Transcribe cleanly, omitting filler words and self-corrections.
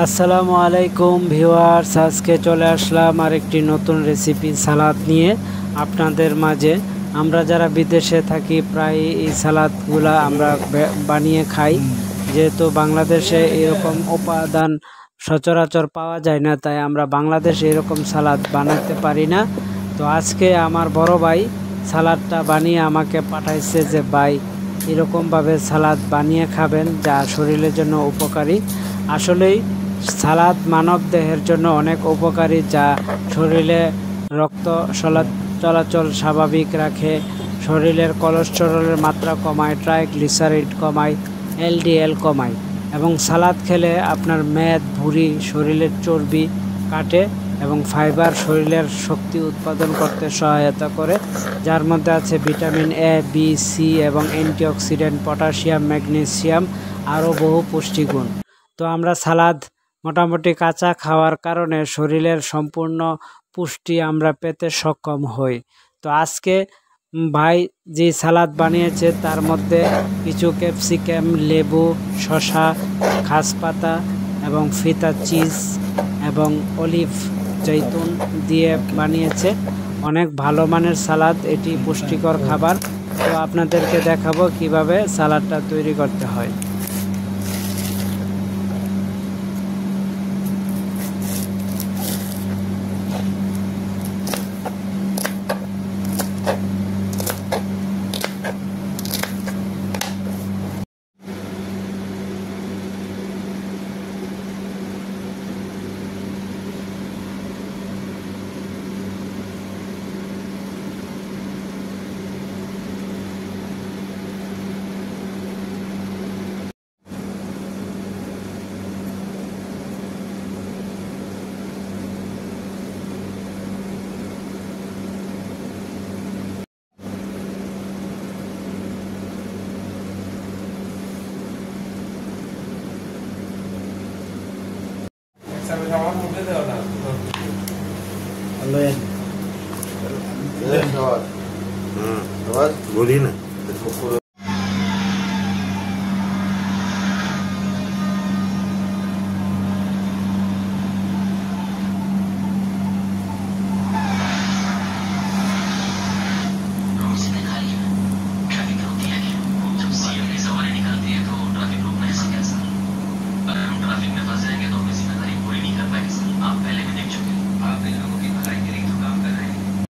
আসসালামু আলাইকুম ভিউয়ার্স, আজকে চলে আসলাম আরেকটি নতুন রেসিপি সালাদ নিয়ে আপনাদের মাঝে। আমরা যারা বিদেশে থাকি প্রায় এই সালাদগুলা আমরা বানিয়ে খাই, যেহেতু বাংলাদেশে এরকম উপাদান সচরাচর পাওয়া যায় না, তাই আমরা বাংলাদেশে এরকম সালাদ বানাতে পারি না। তো আজকে আমার বড় ভাই সালাদটা বানিয়ে আমাকে পাঠাইছে যে ভাই এরকমভাবে সালাদ বানিয়ে খাবেন, যা শরীরের জন্য উপকারী। আসলেই সালাদ মানব দেহের জন্য অনেক উপকারী, যা শরীরে রক্ত চলাচল স্বাভাবিক রাখে, শরীরের কোলেস্টেরলের মাত্রা কমায়, ট্রাইগ্লিসারাইড কমায়, এলডিএল কমায় এবং সালাদ খেলে আপনার মেদ, ভুঁড়ি, শরীরের চর্বি কাটে এবং ফাইবার শরীরের শক্তি উৎপাদন করতে সহায়তা করে, যার মধ্যে আছে ভিটামিন এ, বি, সি এবং অ্যান্টিঅক্সিডেন্ট, পটাশিয়াম, ম্যাগনেসিয়াম, আরও বহু পুষ্টিগুণ। তো আমরা সালাদ মোটামুটি কাঁচা খাওয়ার কারণে শরীরের সম্পূর্ণ পুষ্টি আমরা পেতে সক্ষম হই। তো আজকে ভাই যে সালাদ বানিয়েছে তার মধ্যে কিছু ক্যাপসিকাম, লেবু, শসা, খাসপাতা এবং ফিতা চিজ এবং অলিভ জৈতুন দিয়ে বানিয়েছে। অনেক ভালো মানের সালাদ, এটি পুষ্টিকর খাবার। তো আপনাদেরকে দেখাবো কিভাবে সালাদটা তৈরি করতে হয়। বলি না